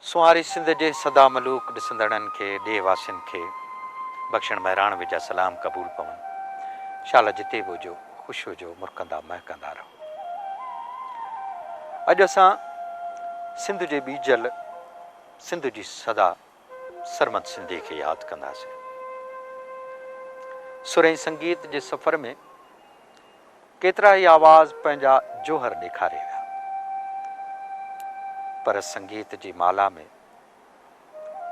सुवारी सिंध जे सदा मलूक ॾिसंदड़नि खे ॾे वासियुनि खे बख़्शण महिराण विजा सलाम क़बूल पवन। शाला जिते बि हुजो ख़ुशि हुजो, मुरकंदा महकंदा रहो। अॼु असां सिंध जे बीजल सिंध जी सदा सरमद सिंधी खे यादि कंदासीं। सुर ऐं संगीत जे सफ़र में केतिरा ई आवाज़ पंहिंजा जोहर ॾेखारे विया, पर संगीत जी माला में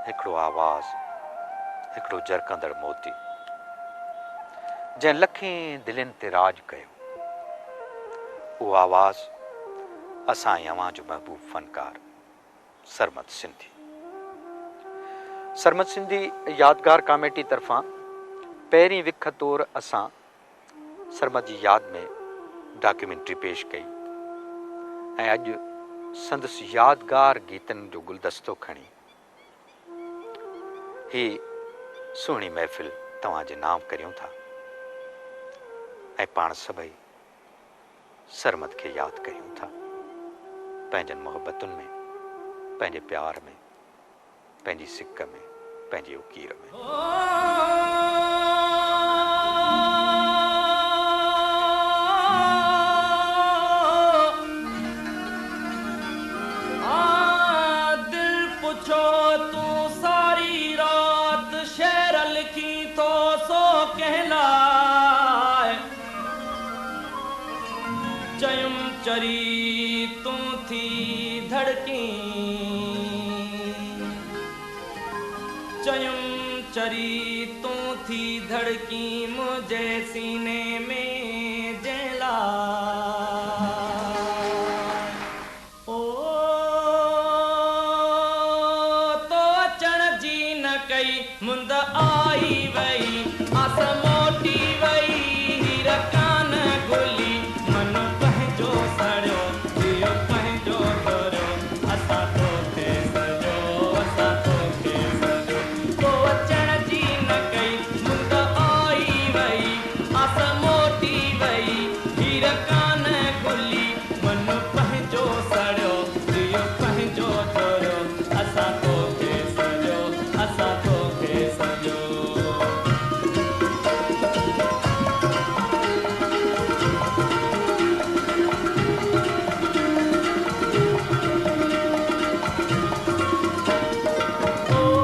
हिकिड़ो आवाज़, हिकिड़ो जरकंदड़ मोती जंहिं लखें दिलनि ते राज कयो, उहो आवाज़ असां ऐं अव्हां जो महबूब फनकार सरमद सिंधी। सरमद सिंधी यादगार कमेटी तरफ़ां पहिरीं विख तौरु असां सरमद जी यादि में डॉक्यूमेंट्री पेश कई ऐं अॼु संदसि यादगार गीतनि जो गुलदस्तो खणी ही सुहिणी महफ़िल तव्हांजे नाम करियूं था ऐं पाण सभई सरमद खे यादि करियूं था, पंहिंजनि मोहबतुनि में, पंहिंजे प्यार में, पंहिंजी सिक में, पंहिंजी उकीर में। चरी तू थी धड़की, चयुम चरी तू थी धड़की मुझे सीने में जला। ओ तो अचण जी न कई मुंद आई वई, आस मोटी वई, हीर कान घुली, मन पंहिंजो सड़ियो, दियो पंहिंजो धोरियो, असां तोखे सजो, असां तोखे सजो। तो अचण जी न कई मुंद आई वई, आस मोटी वई, हीर कान घुली, मन पंहिंजो सड़ियो, दियो पंहिंजो धोरियो, असां तोखे सजो, असां तोखे सजो। Oh